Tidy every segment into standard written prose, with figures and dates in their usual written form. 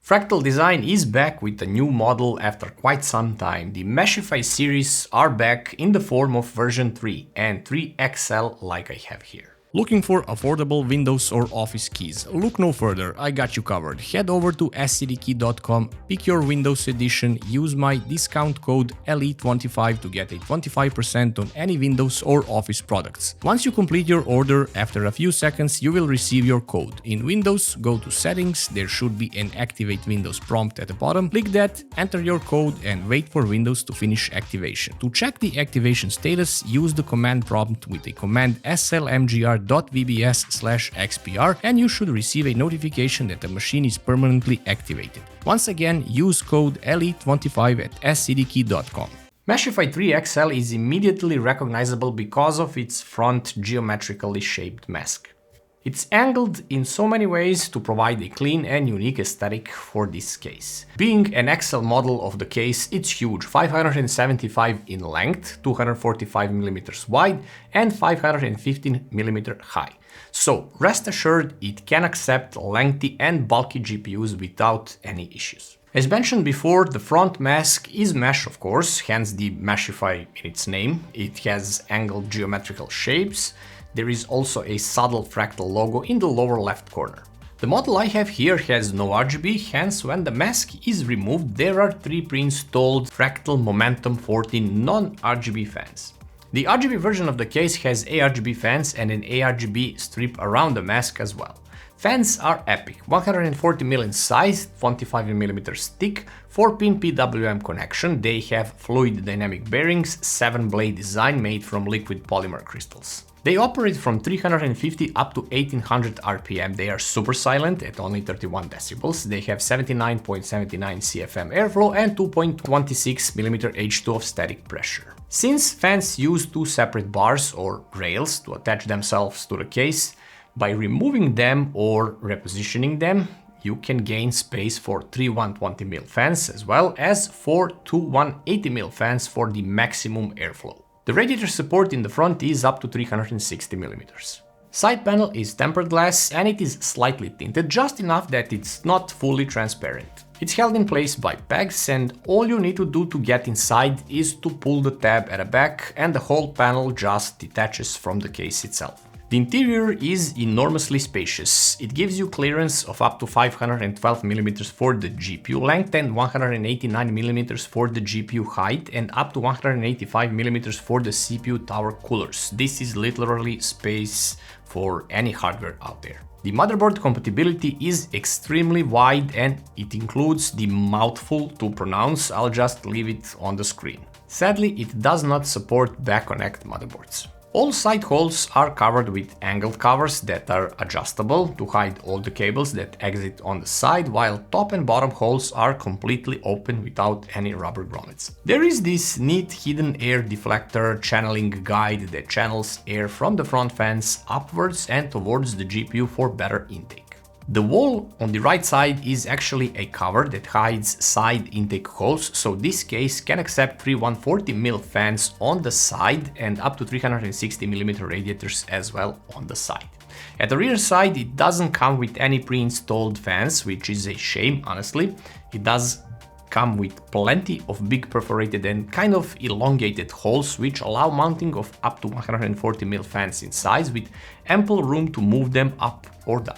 Fractal Design is back with a new model after quite some time. The Meshify series are back in the form of version 3 and 3XL like I have here. Looking for affordable Windows or Office keys? Look no further, I got you covered. Head over to scdkey.com, pick your Windows edition, use my discount code LE25 to get a 25% on any Windows or Office products. Once you complete your order, after a few seconds you will receive your code. In Windows, go to Settings, there should be an Activate Windows prompt at the bottom. Click that, enter your code and wait for Windows to finish activation. To check the activation status, use the command prompt with the command slmgr.vbs/xpr and you should receive a notification that the machine is permanently activated. Once again, use code LE25 at scdkey.com. Meshify 3XL is immediately recognizable because of its front geometrically shaped mask. It's angled in so many ways to provide a clean and unique aesthetic for this case. Being an XL model of the case, it's huge, 575 in length, 245mm wide and 515mm high. So rest assured it can accept lengthy and bulky GPUs without any issues. As mentioned before, the front mask is mesh of course, hence the Meshify in its name. It has angled geometrical shapes. There is also a subtle fractal logo in the lower left corner. The model I have here has no RGB, hence when the mask is removed there are 3 pre-installed Fractal Momentum 14 non-RGB fans. The RGB version of the case has ARGB fans and an ARGB strip around the mask as well. Fans are epic, 140mm in size, 25mm thick, 4-pin PWM connection, they have fluid dynamic bearings, 7-blade design made from liquid polymer crystals. They operate from 350 up to 1800 RPM, they are super silent at only 31 decibels, they have 79.79 CFM airflow and 2.26mm H2 of static pressure. Since fans use 2 separate bars or rails to attach themselves to the case, by removing them or repositioning them, you can gain space for 3 120mm fans as well as 4 2 180mm fans for the maximum airflow. The radiator support in the front is up to 360mm. Side panel is tempered glass and it is slightly tinted, just enough that it's not fully transparent. It's held in place by pegs and all you need to do to get inside is to pull the tab at the back and the whole panel just detaches from the case itself. The interior is enormously spacious. It gives you clearance of up to 512mm for the GPU length and 189mm for the GPU height and up to 185mm for the CPU tower coolers. This is literally space for any hardware out there. The motherboard compatibility is extremely wide and it includes the mouthful to pronounce, I'll just leave it on the screen. Sadly, it does not support back-connect motherboards. All side holes are covered with angled covers that are adjustable to hide all the cables that exit on the side, while top and bottom holes are completely open without any rubber grommets. There is this neat hidden air deflector channeling guide that channels air from the front fans upwards and towards the GPU for better intake. The wall on the right side is actually a cover that hides side intake holes, so this case can accept 3 140mm fans on the side and up to 360mm radiators as well on the side. At the rear side it doesn't come with any pre-installed fans, which is a shame honestly. It does come with plenty of big perforated and kind of elongated holes which allow mounting of up to 140mm fans in size with ample room to move them up or down.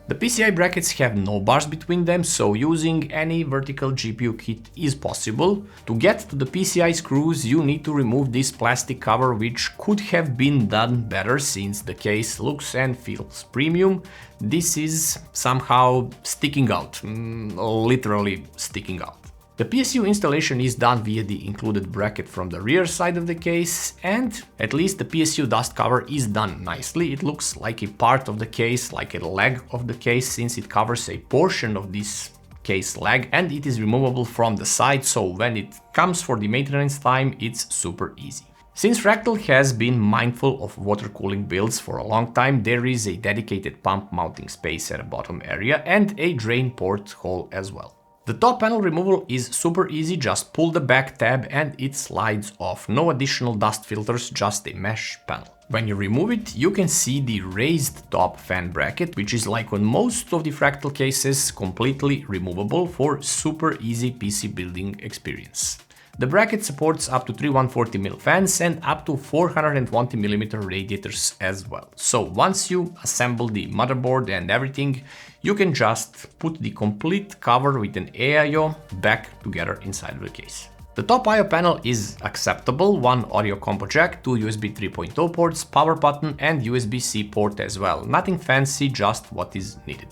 The PCI brackets have no bars between them, so using any vertical GPU kit is possible. To get to the PCI screws you need to remove this plastic cover, which could have been done better since the case looks and feels premium. This is somehow sticking out, literally sticking out. The PSU installation is done via the included bracket from the rear side of the case, and at least the PSU dust cover is done nicely. It looks like a part of the case, like a leg of the case, since it covers a portion of this case leg and it is removable from the side, so when it comes for the maintenance time it's super easy. Since Fractal has been mindful of water cooling builds for a long time, there is a dedicated pump mounting space at the bottom area and a drain port hole as well. The top panel removal is super easy, just pull the back tab and it slides off. No additional dust filters, just a mesh panel. When you remove it, you can see the raised top fan bracket, which is, like on most of the Fractal cases, completely removable for super easy PC building experience. The bracket supports up to three 140mm fans and up to 420mm radiators as well. So once you assemble the motherboard and everything, you can just put the complete cover with an AIO back together inside of the case. The top I/O panel is acceptable, one audio combo jack, two USB 3.0 ports, power button and USB-C port as well. Nothing fancy, just what is needed.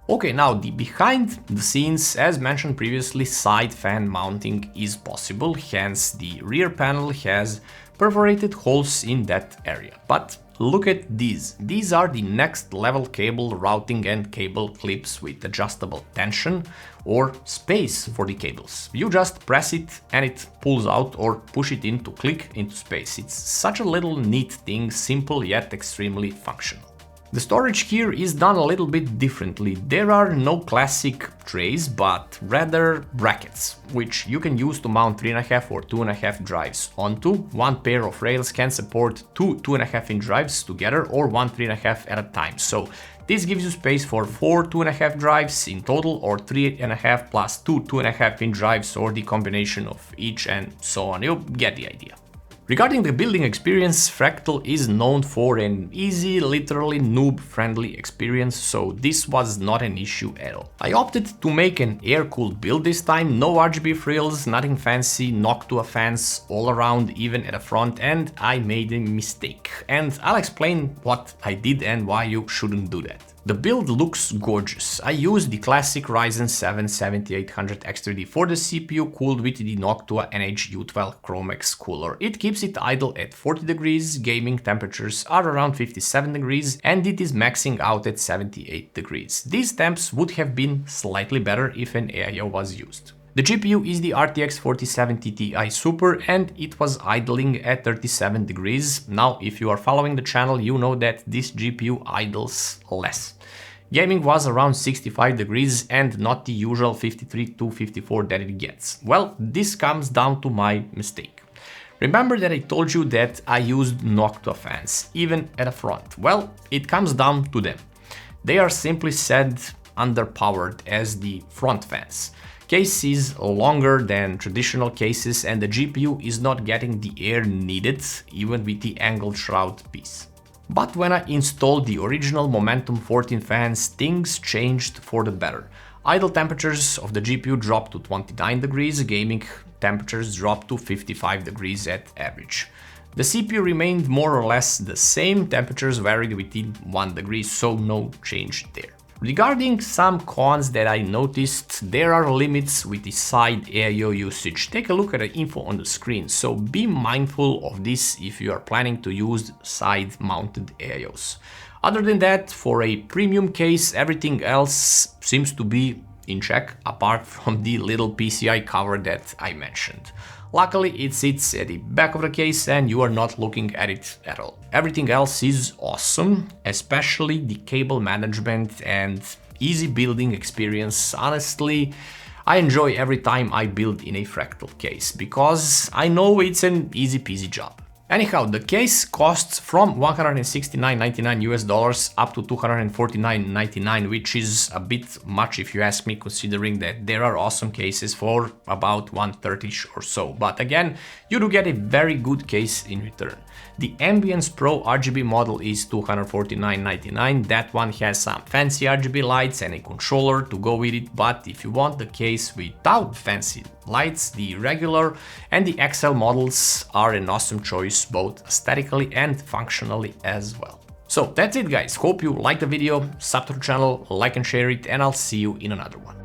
Okay, now the behind the scenes, as mentioned previously, side fan mounting is possible, hence the rear panel has perforated holes in that area. But look at these. These are the next level cable routing and cable clips with adjustable tension or space for the cables. You just press it and it pulls out, or push it in to click into space. It's such a little neat thing, simple yet extremely functional. The storage here is done a little bit differently. There are no classic trays, but rather brackets, which you can use to mount 3.5 or 2.5 drives onto. One pair of rails can support two 2.5-inch drives together or one 3.5 at a time. So this gives you space for 4 2.5 drives in total, or 3.5 plus two 2.5-inch drives, or the combination of each, and so on. You get the idea. Regarding the building experience, Fractal is known for an easy, literally noob-friendly experience, so this was not an issue at all. I opted to make an air-cooled build this time, no RGB frills, nothing fancy, Noctua fans all around, even at the front, and I made a mistake. And I'll explain what I did and why you shouldn't do that. The build looks gorgeous. I used the classic Ryzen 7 7800X3D for the CPU, cooled with the Noctua NH-U12 Chromex cooler. It keeps it idle at 40 degrees, gaming temperatures are around 57 degrees, and it is maxing out at 78 degrees. These temps would have been slightly better if an AIO was used. The GPU is the RTX 4070 Ti Super and it was idling at 37 degrees. Now, if you are following the channel, you know that this GPU idles less. Gaming was around 65 degrees and not the usual 53 to 54 that it gets. Well, this comes down to my mistake. Remember that I told you that I used Noctua fans, even at the front. Well, it comes down to them. They are simply said underpowered as the front fans. Case is longer than traditional cases and the GPU is not getting the air needed, even with the angled shroud piece. But when I installed the original Momentum 14 fans, things changed for the better. Idle temperatures of the GPU dropped to 29 degrees, gaming temperatures dropped to 55 degrees at average. The CPU remained more or less the same, temperatures varied within 1 degree, so no change there. Regarding some cons that I noticed, there are limits with the side AIO usage. Take a look at the info on the screen, so be mindful of this if you are planning to use side-mounted AIOs. Other than that, for a premium case, everything else seems to be in check, apart from the little PCI cover that I mentioned. Luckily, it sits at the back of the case and you are not looking at it at all. Everything else is awesome, especially the cable management and easy building experience. Honestly, I enjoy every time I build in a Fractal case, because I know it's an easy peasy job. Anyhow, the case costs from $169.99 US up to $249.99, which is a bit much if you ask me, considering that there are awesome cases for about $130 or so. But again, you do get a very good case in return. The Ambience Pro RGB model is $249.99. That one has some fancy RGB lights and a controller to go with it, but if you want the case without fancy lights, the regular and the XL models are an awesome choice, both aesthetically and functionally as well. So that's it guys, hope you liked the video, sub to the channel, like and share it, and I'll see you in another one.